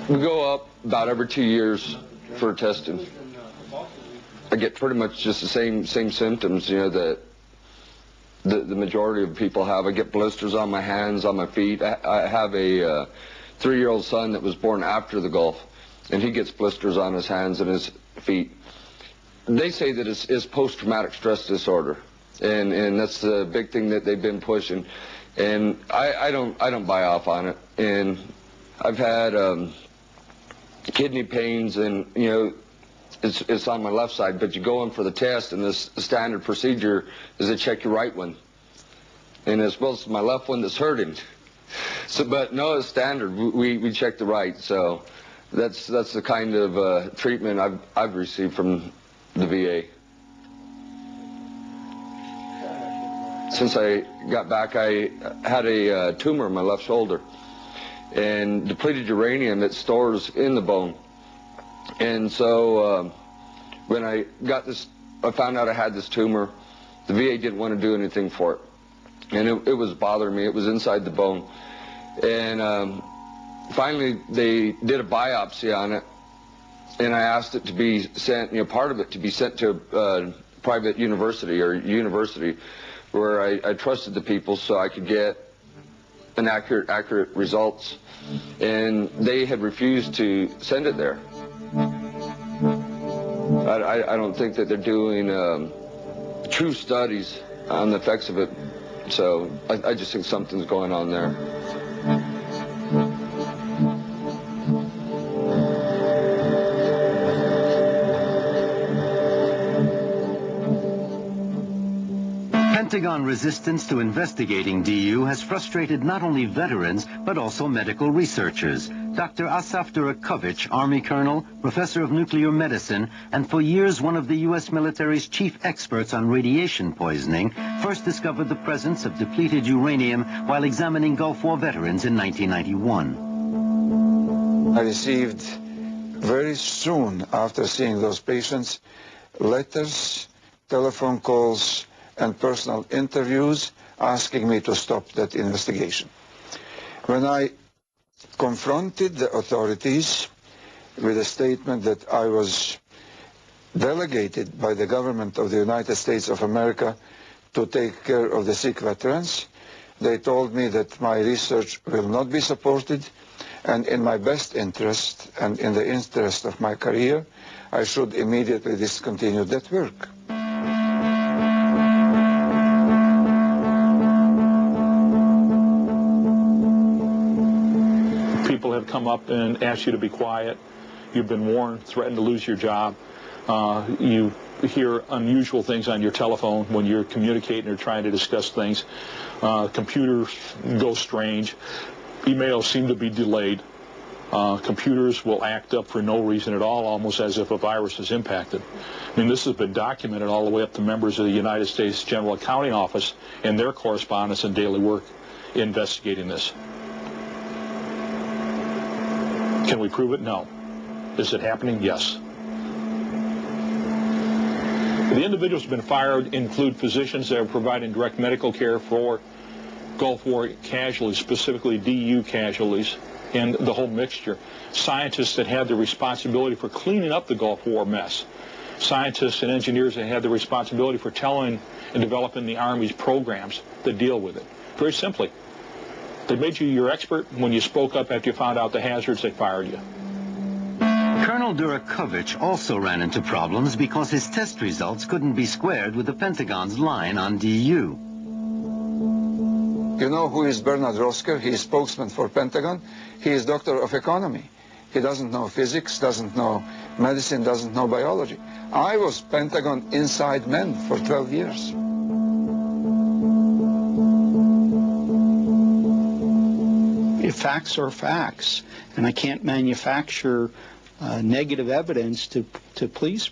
We go up about every 2 years for testing. I get pretty much just the same symptoms, you know, that the majority of people have. I get blisters on my hands, on my feet. I have a 3-year-old son that was born after the Gulf, and he gets blisters on his hands and his feet. They say that it's post-traumatic stress disorder, and that's the big thing that they've been pushing. And I don't buy off on it. And I've had kidney pains, and you know, it's on my left side, but you go in for the test, and this standard procedure is to check your right one. And it's supposed to be my left one that's hurting. So, but no, it's standard. We check the right. So that's the kind of treatment I've received from the VA. Since I got back, I had a tumor in my left shoulder. And depleted uranium, it stores in the bone. And so when I found out I had this tumor, the VA didn't want to do anything for it. And it was bothering me. It was inside the bone. And finally, they did a biopsy on it. And I asked it to be sent, you know, part of it to be sent to a private university where I trusted the people so I could get an accurate results, and they had refused to send it there. I don't think that they're doing true studies on the effects of it, so I just think something's going on there. Pentagon resistance to investigating DU has frustrated not only veterans, but also medical researchers. Dr. Asaf Durakovich, Army Colonel, Professor of Nuclear Medicine, and for years one of the U.S. military's chief experts on radiation poisoning, first discovered the presence of depleted uranium while examining Gulf War veterans in 1991. I received very soon after seeing those patients letters, telephone calls, and personal interviews asking me to stop that investigation. When I confronted the authorities with a statement that I was delegated by the government of the United States of America to take care of the sick veterans, they told me that my research will not be supported, and in my best interest and in the interest of my career, I should immediately discontinue that work. People have come up and asked you to be quiet. You've been warned, threatened to lose your job. You hear unusual things on your telephone when you're communicating or trying to discuss things. Computers go strange. Emails seem to be delayed. Computers will act up for no reason at all, almost as if a virus is impacted. I mean, this has been documented all the way up to members of the United States General Accounting Office and their correspondence and daily work investigating this. Can we prove it? No. Is it happening? Yes. The individuals who have been fired include physicians that are providing direct medical care for Gulf War casualties, specifically DU casualties, and the whole mixture. Scientists that had the responsibility for cleaning up the Gulf War mess. Scientists and engineers that had the responsibility for telling and developing the Army's programs that deal with it. Very simply, they made you your expert. When you spoke up after you found out the hazards, they fired you. Colonel Durakovich also ran into problems because his test results couldn't be squared with the Pentagon's line on DU. You know who is Bernard Rosker? He is spokesman for Pentagon. He is doctor of economy. He doesn't know physics, doesn't know medicine, doesn't know biology. I was Pentagon inside man for 12 years. Facts are facts, and I can't manufacture negative evidence to please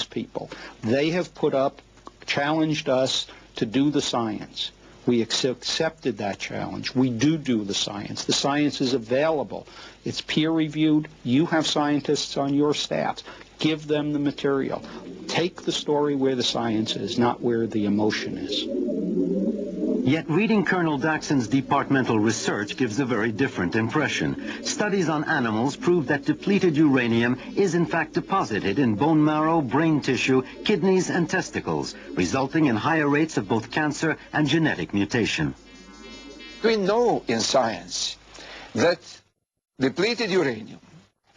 people. They have put up, challenged us to do the science. We accepted that challenge. We do the science. The science is available. It's peer-reviewed. You have scientists on your staff. Give them the material. Take the story where the science is, not where the emotion is. Yet reading Colonel Daxon's departmental research gives a very different impression. Studies on animals prove that depleted uranium is in fact deposited in bone marrow, brain tissue, kidneys, and testicles, resulting in higher rates of both cancer and genetic mutation. We know in science that depleted uranium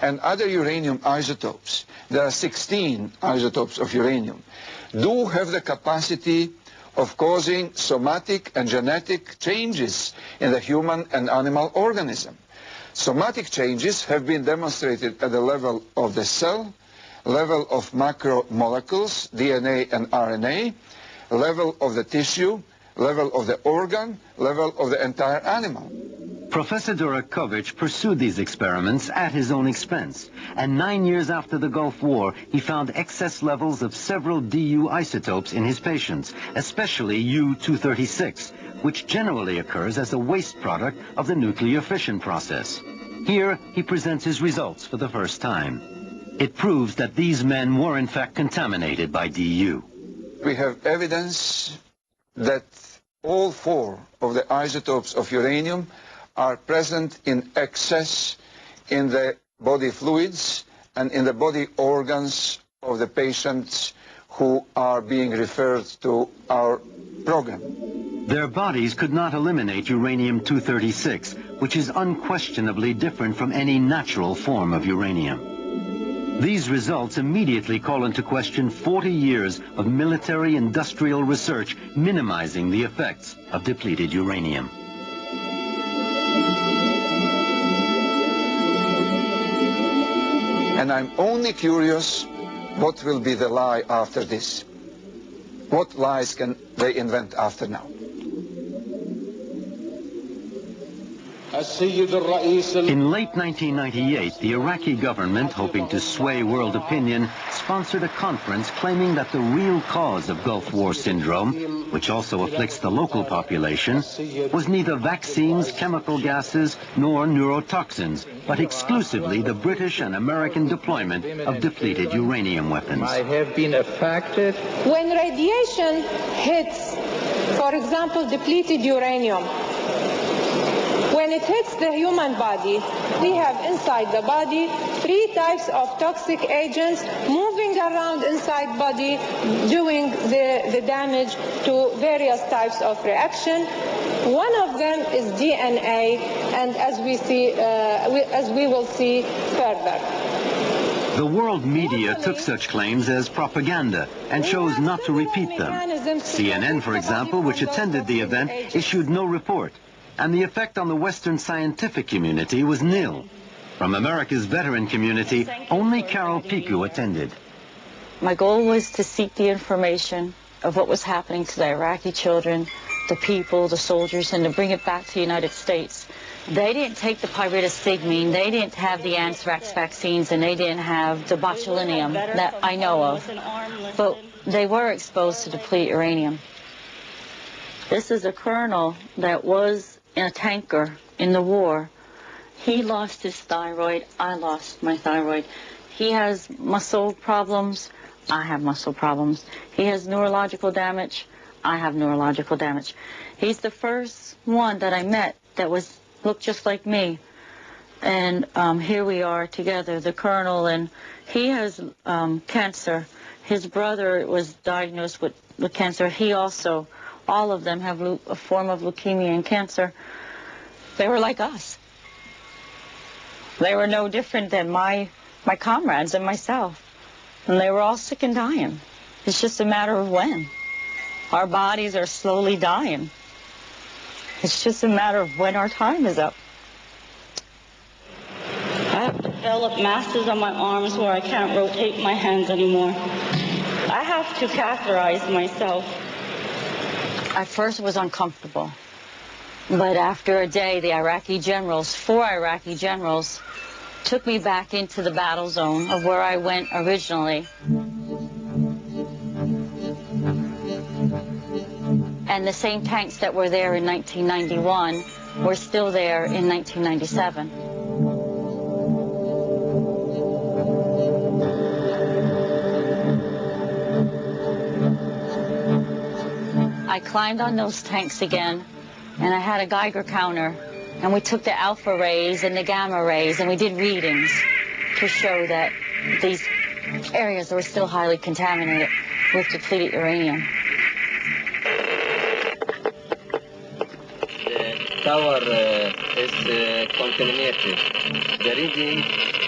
and other uranium isotopes, there are 16 isotopes of uranium, do have the capacity of causing somatic and genetic changes in the human and animal organism. Somatic changes have been demonstrated at the level of the cell, level of macromolecules, DNA and RNA, level of the tissue, level of the organ, level of the entire animal. Professor Durakovic pursued these experiments at his own expense, and 9 years after the Gulf War, he found excess levels of several DU isotopes in his patients, especially U-236, which generally occurs as a waste product of the nuclear fission process. Here, he presents his results for the first time. It proves that these men were in fact contaminated by DU. We have evidence that all 4 of the isotopes of uranium are present in excess in the body fluids and in the body organs of the patients who are being referred to our program. Their bodies could not eliminate uranium-236, which is unquestionably different from any natural form of uranium. These results immediately call into question 40 years of military-industrial research minimizing the effects of depleted uranium. And I'm only curious what will be the lie after this. What lies can they invent after now? In late 1998, the Iraqi government, hoping to sway world opinion, sponsored a conference claiming that the real cause of Gulf War syndrome, which also afflicts the local population, was neither vaccines, chemical gases, nor neurotoxins, but exclusively the British and American deployment of depleted uranium weapons. I have been affected. When radiation hits, for example, depleted uranium, when it hits the human body, we have inside the body 3 types of toxic agents moving around inside body, doing the damage to various types of reaction. One of them is DNA, and as we will see further. The world media took such claims as propaganda and chose not to repeat them. CNN, for example, which attended the event, issued no report. And the effect on the Western scientific community was nil. From America's veteran community, only Carol Piku attended. My goal was to seek the information of what was happening to the Iraqi children, the people, the soldiers, and to bring it back to the United States. They didn't take the pyridostigmine, they didn't have the anthrax vaccines, and they didn't have the botulinum that I know of. But they were exposed to depleted uranium. This is a colonel that was in a tanker in the war. He lost his thyroid, I lost my thyroid. He has muscle problems, I have muscle problems. He has neurological damage, I have neurological damage. He's the first one that I met that looked just like me. And here we are together, the colonel, and he has cancer. His brother was diagnosed with cancer. He also, all of them have a form of leukemia and cancer. They were like us. They were no different than my comrades and myself. And they were all sick and dying. It's just a matter of when. Our bodies are slowly dying. It's just a matter of when our time is up. I have developed masses on my arms where I can't rotate my hands anymore. I have to catheterize myself. At first it was uncomfortable. But after a day, the Iraqi generals, 4 Iraqi generals, took me back into the battle zone of where I went originally. And the same tanks that were there in 1991 were still there in 1997. I climbed on those tanks again, and I had a Geiger counter, and we took the alpha rays and the gamma rays, and we did readings to show that these areas were still highly contaminated with depleted uranium. The tower is contaminated. The reading